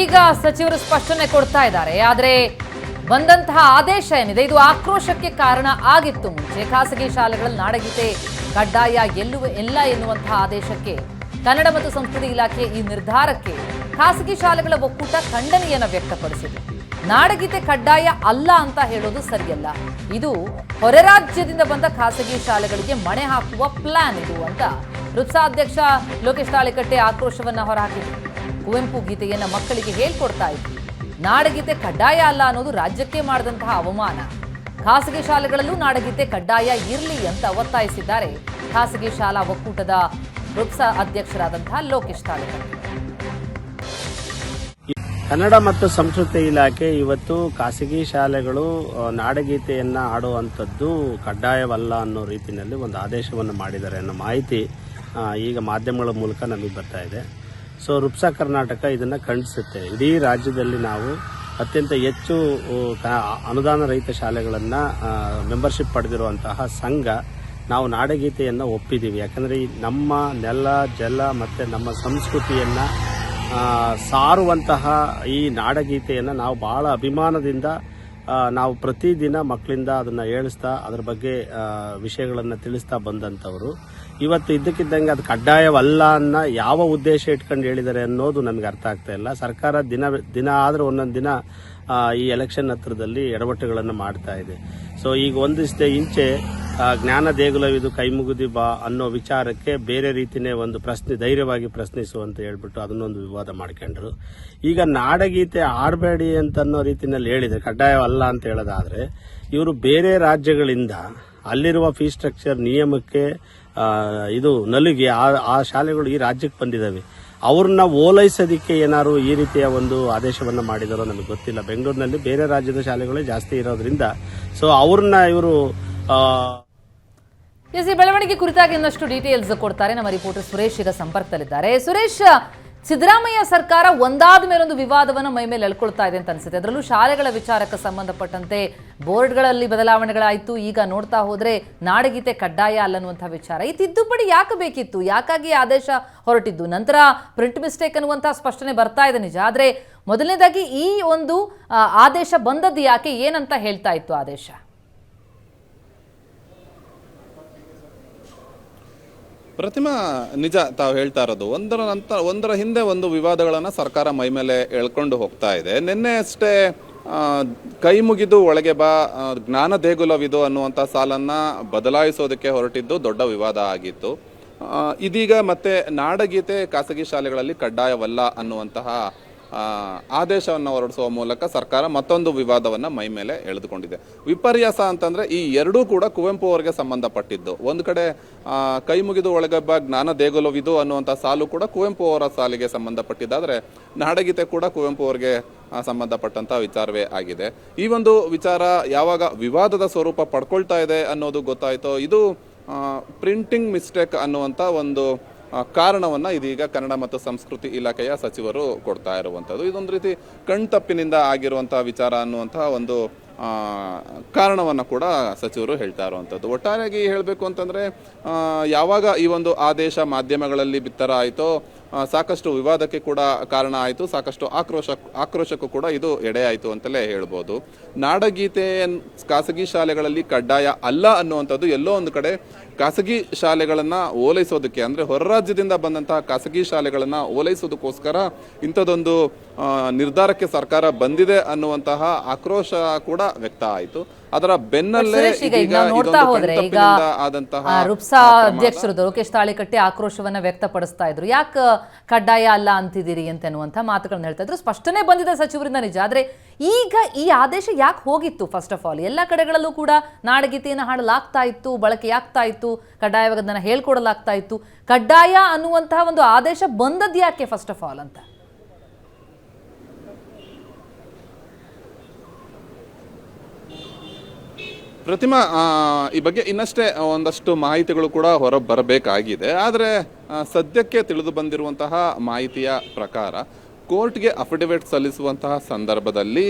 ಈಗ ಸಚಿವರು ಸ್ಪಷ್ಟನೆ ಕೊಡ್ತಾ ಇದ್ದಾರೆ. ಆದರೆ ಬಂದಂತಹ ಆದೇಶ ಏನಿದೆ ಇದು ಆಕ್ರೋಶಕ್ಕೆ ಕಾರಣ ಆಗಿತ್ತು. ಮುಂಚೆ ಖಾಸಗಿ ಶಾಲೆಗಳಲ್ಲಿ ನಾಡಗೀತೆ ಕಡ್ಡಾಯ ಎಲ್ಲ ಎನ್ನುವಂತಹ ಆದೇಶಕ್ಕೆ ಕನ್ನಡ ಮತ್ತು ಸಂಸ್ಕೃತಿ ಇಲಾಖೆ ಈ ನಿರ್ಧಾರಕ್ಕೆ ಖಾಸಗಿ ಶಾಲೆಗಳ ಒಕ್ಕೂಟ ಖಂಡನೆಯನ್ನು ವ್ಯಕ್ತಪಡಿಸಿದೆ. ನಾಡಗೀತೆ ಕಡ್ಡಾಯ ಅಲ್ಲ ಅಂತ ಹೇಳೋದು ಸರಿಯಲ್ಲ, ಇದು ಹೊರ ರಾಜ್ಯದಿಂದ ಬಂದ ಖಾಸಗಿ ಶಾಲೆಗಳಿಗೆ ಮಣೆ ಹಾಕುವ ಪ್ಲಾನ್ ಇದು ಅಂತ ರುಪ್ಸಾ ಅಧ್ಯಕ್ಷ ಲೋಕೇಶ್ ತಾಳಿಕಟ್ಟೆ ಆಕ್ರೋಶವನ್ನ ಹೊರಹಾಕಿದ್ರು. ಕುವೆಂಪು ಗೀತೆಯನ್ನ ಮಕ್ಕಳಿಗೆ ಹೇಳ್ಕೊಡ್ತಾ ಇದ್ರು. ನಾಡಗೀತೆ ಕಡ್ಡಾಯ ಅಲ್ಲ ಅನ್ನೋದು ರಾಜ್ಯಕ್ಕೆ ಮಾಡಿದಂತಹ ಅವಮಾನ. ಖಾಸಗಿ ಶಾಲೆಗಳಲ್ಲೂ ನಾಡಗೀತೆ ಕಡ್ಡಾಯ ಇರಲಿ ಅಂತ ಒತ್ತಾಯಿಸಿದ್ದಾರೆ ಖಾಸಗಿ ಶಾಲಾ ಒಕ್ಕೂಟದ ರುಪ್ಸಾ ಅಧ್ಯಕ್ಷರಾದಂತಹ ಲೋಕೇಶ್ ತಾಳಿಕಟ್ಟೆ. ಕನ್ನಡ ಮತ್ತು ಸಂಸ್ಕೃತಿ ಇಲಾಖೆ ಇವತ್ತು ಖಾಸಗಿ ಶಾಲೆಗಳು ನಾಡಗೀತೆಯನ್ನ ಆಡುವಂಥದ್ದು ಕಡ್ಡಾಯವಲ್ಲ ಅನ್ನೋ ರೀತಿಯಲ್ಲಿ ಒಂದು ಆದೇಶವನ್ನು ಮಾಡಿದ್ದಾರೆ ಅನ್ನೋ ಮಾಹಿತಿ ಈಗ ಮಾಧ್ಯಮಗಳ ಮೂಲಕ ನಮಗೆ ಬರ್ತಾ ಇದೆ. ಸೊ ರುಪ್ಸಾ ಕರ್ನಾಟಕ ಇದನ್ನು ಖಂಡಿಸುತ್ತೆ. ಇಡೀ ರಾಜ್ಯದಲ್ಲಿ ನಾವು ಅತ್ಯಂತ ಹೆಚ್ಚು ಅನುದಾನ ರಹಿತ ಶಾಲೆಗಳನ್ನು ಮೆಂಬರ್ಶಿಪ್ ಪಡೆದಿರುವಂತಹ ಸಂಘ ನಾವು ನಾಡಗೀತೆಯನ್ನು ಒಪ್ಪಿದ್ದೀವಿ. ಯಾಕಂದರೆ ನಮ್ಮ ನೆಲ ಜಲ ಮತ್ತು ನಮ್ಮ ಸಂಸ್ಕೃತಿಯನ್ನು ಸಾರುವಂತಹ ಈ ನಾಡಗೀತೆಯನ್ನು ನಾವು ಬಹಳ ಅಭಿಮಾನದಿಂದ ನಾವು ಪ್ರತಿದಿನ ಮಕ್ಕಳಿಂದ ಅದನ್ನು ಹೇಳಿಸ್ತಾ ಅದರ ಬಗ್ಗೆ ವಿಷಯಗಳನ್ನು ತಿಳಿಸ್ತಾ ಬಂದಂಥವರು ಇವತ್ತು ಇದ್ದಕ್ಕಿದ್ದಂಗೆ ಅದು ಕಡ್ಡಾಯವಲ್ಲ ಅನ್ನೋ ಯಾವ ಉದ್ದೇಶ ಇಟ್ಕೊಂಡು ಹೇಳಿದ್ದಾರೆ ಅನ್ನೋದು ನಮಗೆ ಅರ್ಥ ಆಗ್ತಾ ಇಲ್ಲ. ಸರ್ಕಾರ ದಿನ ಆದರೂ ಒಂದೊಂದು ದಿನ ಈ ಎಲೆಕ್ಷನ್ ಹತ್ರದಲ್ಲಿ ಎಡವಟ್ಟುಗಳನ್ನು ಮಾಡ್ತಾ ಇದೆ. ಸೊ ಈಗ ಒಂದಿಷ್ಟೇ ಇಂಚೆ ಜ್ಞಾನ ದೇಗುಲವಿದು ಕೈ ಮುಗಿದಿ ಬಾ ಅನ್ನೋ ವಿಚಾರಕ್ಕೆ ಬೇರೆ ರೀತಿಯೇ ಒಂದು ಧೈರ್ಯವಾಗಿ ಪ್ರಶ್ನಿಸು ಅಂತ ಹೇಳ್ಬಿಟ್ಟು ಅದನ್ನೊಂದು ವಿವಾದ ಮಾಡ್ಕೊಂಡ್ರು. ಈಗ ನಾಡಗೀತೆ ಆಡಬೇಡಿ ಅಂತ ಅನ್ನೋ ರೀತಿಯಲ್ಲಿ ಹೇಳಿದೆ, ಕಡ್ಡಾಯವಲ್ಲ ಅಂತ ಹೇಳೋದಾದ್ರೆ ಇವರು ಬೇರೆ ರಾಜ್ಯಗಳಿಂದ ಅಲ್ಲಿರುವ ಫೀಸ್ ಸ್ಟ್ರಕ್ಚರ್ ನಿಯಮಕ್ಕೆ ಇದು ನಲುಗಿ ಆ ಶಾಲೆಗಳು ಈ ರಾಜ್ಯಕ್ಕೆ ಬಂದಿದ್ದಾವೆ. ಅವ್ರನ್ನ ಓಲೈಸೋದಕ್ಕೆ ಏನಾದ್ರು ಈ ರೀತಿಯ ಒಂದು ಆದೇಶವನ್ನು ಮಾಡಿದಾರೋ ನಮಗೆ ಗೊತ್ತಿಲ್ಲ. ಬೆಂಗಳೂರಿನಲ್ಲಿ ಬೇರೆ ರಾಜ್ಯದ ಶಾಲೆಗಳೇ ಜಾಸ್ತಿ ಇರೋದ್ರಿಂದ ಸೊ ಅವ್ರನ್ನ ಇವರು ಬೆಳವಣಿಗೆ ಕುರಿತಾಗಿ ಇನ್ನಷ್ಟು ಡೀಟೇಲ್ಸ್ ಕೊಡ್ತಾರೆ ನಮ್ಮ ರಿಪೋರ್ಟರ್ ಸುರೇಶ್ ಈಗ ಸಂಪರ್ಕದಲ್ಲಿದ್ದಾರೆ. ಸುರೇಶ್, ಸಿದ್ದರಾಮಯ್ಯ ಸರ್ಕಾರ ಒಂದಾದ ಮೇಲೊಂದು ವಿವಾದವನ್ನು ಮೈ ಮೇಲೆ ಎಳ್ಕೊಳ್ತಾ ಇದೆ ಅಂತ ಅನ್ಸುತ್ತೆ. ಅದರಲ್ಲೂ ಶಾಲೆಗಳ ವಿಚಾರಕ್ಕೆ ಸಂಬಂಧಪಟ್ಟಂತೆ ಬೋರ್ಡ್ಗಳಲ್ಲಿ ಬದಲಾವಣೆಗಳಾಯಿತು. ಈಗ ನೋಡ್ತಾ ಹೋದ್ರೆ ನಾಡಗೀತೆ ಕಡ್ಡಾಯ ಅಲ್ಲನ್ನುವಂತಹ ವಿಚಾರ, ಈ ತಿದ್ದುಪಡಿ ಯಾಕೆ ಬೇಕಿತ್ತು? ಯಾಕಾಗಿ ಆದೇಶ ಹೊರಟಿದ್ದು? ನಂತರ ಪ್ರಿಂಟ್ ಮಿಸ್ಟೇಕ್ ಅನ್ನುವಂತಹ ಸ್ಪಷ್ಟನೆ ಬರ್ತಾ ಇದೆ ನಿಜ, ಆದ್ರೆ ಮೊದಲನೇದಾಗಿ ಈ ಒಂದು ಆದೇಶ ಬಂದದ್ದು ಯಾಕೆ, ಏನಂತ ಹೇಳ್ತಾ ಇತ್ತು ಆದೇಶ? ಪ್ರತಿಮಾ, ನಿಜ ತಾವು ಹೇಳ್ತಾ ಇರೋದು. ಒಂದರ ಹಿಂದೆ ಒಂದು ವಿವಾದಗಳನ್ನು ಸರ್ಕಾರ ಮೈ ಮೇಲೆ ಎಳ್ಕೊಂಡು ಹೋಗ್ತಾ ಇದೆ. ನಿನ್ನೆ ಅಷ್ಟೇ ಕೈ ಮುಗಿದು ಒಳಗೆ ಬಾ ಜ್ಞಾನ ದೇಗುಲವಿದು ಅನ್ನುವಂಥ ಸಾಲನ್ನು ಬದಲಾಯಿಸೋದಕ್ಕೆ ಹೊರಟಿದ್ದು ದೊಡ್ಡ ವಿವಾದ ಆಗಿತ್ತು. ಇದೀಗ ಮತ್ತೆ ನಾಡಗೀತೆ ಖಾಸಗಿ ಶಾಲೆಗಳಲ್ಲಿ ಕಡ್ಡಾಯವಲ್ಲ ಅನ್ನುವಂತಹ ಆದೇಶವನ್ನು ಹೊರಡಿಸುವ ಮೂಲಕ ಸರ್ಕಾರ ಮತ್ತೊಂದು ವಿವಾದವನ್ನು ಮೈ ಮೇಲೆ ಎಳೆದುಕೊಂಡಿದೆ. ವಿಪರ್ಯಾಸ ಅಂತಂದರೆ ಈ ಎರಡೂ ಕೂಡ ಕುವೆಂಪು ಅವರಿಗೆ ಸಂಬಂಧಪಟ್ಟಿದ್ದು. ಒಂದು ಕಡೆ ಕೈ ಮುಗಿದು ಒಳಗಬ್ಬ ಜ್ಞಾನ ದೇಗುಲವಿದು ಅನ್ನುವಂಥ ಸಾಲು ಕೂಡ ಕುವೆಂಪು ಅವರ ಸಾಲಿಗೆ ಸಂಬಂಧಪಟ್ಟಿದ್ದಾದರೆ ನಾಡಗೀತೆ ಕೂಡ ಕುವೆಂಪು ಅವರಿಗೆ ಸಂಬಂಧಪಟ್ಟಂಥ ವಿಚಾರವೇ ಆಗಿದೆ. ಈ ಒಂದು ವಿಚಾರ ಯಾವಾಗ ವಿವಾದದ ಸ್ವರೂಪ ಪಡ್ಕೊಳ್ತಾ ಇದೆ ಅನ್ನೋದು ಗೊತ್ತಾಯಿತೋ ಇದು ಪ್ರಿಂಟಿಂಗ್ ಮಿಸ್ಟೇಕ್ ಅನ್ನುವಂಥ ಒಂದು ಕಾರಣವನ್ನು ಇದೀಗ ಕನ್ನಡ ಮತ್ತು ಸಂಸ್ಕೃತಿ ಇಲಾಖೆಯ ಸಚಿವರು ಕೊಡ್ತಾ ಇರುವಂಥದ್ದು. ಇದೊಂದು ರೀತಿ ಕಣ್ತಪ್ಪಿನಿಂದ ಆಗಿರುವಂಥ ವಿಚಾರ ಅನ್ನುವಂತಹ ಒಂದು ಕಾರಣವನ್ನು ಕೂಡ ಸಚಿವರು ಹೇಳ್ತಾ ಇರುವಂಥದ್ದು. ಒಟ್ಟಾರೆಯಾಗಿ ಹೇಳಬೇಕು ಅಂತಂದರೆ ಯಾವಾಗ ಈ ಒಂದು ಆದೇಶ ಮಾಧ್ಯಮಗಳಲ್ಲಿ ಬಿತ್ತರ ಆಯಿತೋ ಸಾಕಷ್ಟು ವಿವಾದಕ್ಕೆ ಕೂಡ ಕಾರಣ ಆಯಿತು, ಸಾಕಷ್ಟು ಆಕ್ರೋಶಕ್ಕೂ ಕೂಡ ಇದು ಎಡೆ ಆಯಿತು ಅಂತಲೇ ಹೇಳ್ಬೋದು. ನಾಡಗೀತೆ ಖಾಸಗಿ ಶಾಲೆಗಳಲ್ಲಿ ಕಡ್ಡಾಯ ಅಲ್ಲ ಅನ್ನುವಂಥದ್ದು ಎಲ್ಲೋ ಒಂದು ಕಡೆ ಖಾಸಗಿ ಶಾಲೆಗಳನ್ನು ಓಲೈಸೋದಕ್ಕೆ, ಅಂದರೆ ಹೊರ ರಾಜ್ಯದಿಂದ ಬಂದಂತಹ ಖಾಸಗಿ ಶಾಲೆಗಳನ್ನು ಓಲೈಸೋದಕ್ಕೋಸ್ಕರ ಇಂಥದ್ದೊಂದು ನಿರ್ಧಾರಕ್ಕೆ ಸರ್ಕಾರ ಬಂದಿದೆ ಅನ್ನುವಂತಹ ಆಕ್ರೋಶ ಕೂಡ ವ್ಯಕ್ತ ಆಯಿತು. ಅದರ ಬೆನ್ನಲ್ಲೇ ನೋಡ್ತಾ ಹೋದ್ರೆ ಈಗ ರುಪ್ಸಾ ಅಧ್ಯಕ್ಷರು ಲೋಕೇಶ್ ತಾಳಿಕಟ್ಟೆ ಆಕ್ರೋಶವನ್ನ ವ್ಯಕ್ತಪಡಿಸ್ತಾ ಇದ್ರು. ಯಾಕೆ ಕಡ್ಡಾಯ ಅಲ್ಲ ಅಂತಿದ್ದೀರಿ ಅಂತನ್ನುವಂಥ ಮಾತುಗಳನ್ನ ಹೇಳ್ತಾ ಇದ್ರು. ಸ್ಪಷ್ಟನೆ ಬಂದಿದೆ ಸಚಿವರಿಂದ ನಿಜ, ಆದ್ರೆ ಈಗ ಈ ಆದೇಶ ಯಾಕೆ ಹೋಗಿತ್ತು? ಫಸ್ಟ್ ಆಫ್ ಆಲ್ ಎಲ್ಲ ಕಡೆಗಳಲ್ಲೂ ಕೂಡ ನಾಡಗೀತೆಯನ್ನು ಹಾಡಲಾಗ್ತಾ ಇತ್ತು, ಬಳಕೆಯಾಗ್ತಾ ಇತ್ತು, ಕಡ್ಡಾಯವಾಗಿ ಅದನ್ನ ಹೇಳ್ಕೊಡಲಾಗ್ತಾ ಇತ್ತು. ಕಡ್ಡಾಯ ಅನ್ನುವಂತಹ ಒಂದು ಆದೇಶ ಬಂದದ್ದು ಯಾಕೆ ಫಸ್ಟ್ ಆಫ್ ಆಲ್ ಅಂತ? ಪ್ರತಿಮಾ, ಈ ಬಗ್ಗೆ ಇನ್ನಷ್ಟೇ ಒಂದಷ್ಟು ಮಾಹಿತಿಗಳು ಕೂಡ ಹೊರ ಬರಬೇಕಾಗಿದೆ. ಆದರೆ ಸದ್ಯಕ್ಕೆ ತಿಳಿದು ಬಂದಿರುವಂತಹ ಮಾಹಿತಿಯ ಪ್ರಕಾರ ಕೋರ್ಟ್ಗೆ ಅಫಿಡವಿಟ್ ಸಲ್ಲಿಸುವಂತಹ ಸಂದರ್ಭದಲ್ಲಿ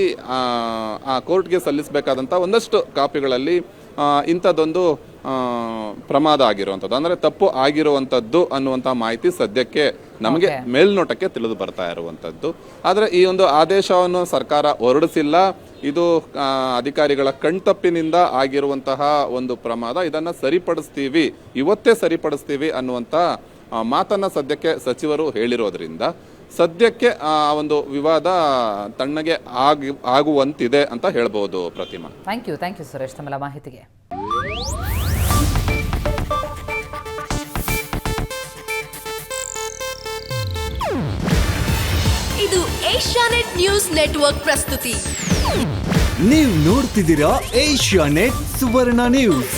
ಆ ಕೋರ್ಟ್ಗೆ ಸಲ್ಲಿಸಬೇಕಾದಂಥ ಒಂದಷ್ಟು ಕಾಪಿಗಳಲ್ಲಿ ಇಂಥದ್ದೊಂದು ಪ್ರಮಾದ ಆಗಿರುವಂಥದ್ದು, ಅಂದರೆ ತಪ್ಪು ಆಗಿರುವಂಥದ್ದು ಅನ್ನುವಂಥ ಮಾಹಿತಿ ಸದ್ಯಕ್ಕೆ ನಮಗೆ ಮೇಲ್ನೋಟಕ್ಕೆ ತಿಳಿದು ಬರ್ತಾ ಇರುವಂಥದ್ದು. ಆದರೆ ಈ ಒಂದು ಆದೇಶವನ್ನು ಸರ್ಕಾರ ಹೊರಡಿಸಿಲ್ಲ. ಇದು ಅಧಿಕಾರಿಗಳ ಕಣ್ತಪ್ಪಿನಿಂದ ಆಗಿರುವಂತಹ ಒಂದು ಪ್ರಮಾದ. ಇದನ್ನು ಸರಿಪಡಿಸ್ತೀವಿ, ಇವತ್ತೇ ಸರಿಪಡಿಸ್ತೀವಿ ಅನ್ನುವಂಥ ಮಾತನ್ನು ಸದ್ಯಕ್ಕೆ ಸಚಿವರು ಹೇಳಿರೋದ್ರಿಂದ ಸದ್ಯಕ್ಕೆ ಆ ಒಂದು ವಿವಾದ ತಣ್ಣಗೆ ಆಗುವಂತಿದೆ ಅಂತ ಹೇಳ್ಬೋದು. ಪ್ರತಿಮಾ, ಥ್ಯಾಂಕ್ ಯು ಸುರೇಶ್ ತಮ್ಮೆಲ್ಲ ಮಾಹಿತಿಗೆ. ಇದು ಏಷ್ಯಾನೆಟ್ ನ್ಯೂಸ್ ನೆಟ್ವರ್ಕ್ ಪ್ರಸ್ತುತಿ. ನೀವು ನೋಡ್ತಿದ್ದೀರಾ ಏಷ್ಯಾನೆಟ್ ಸುವರ್ಣ ನ್ಯೂಸ್.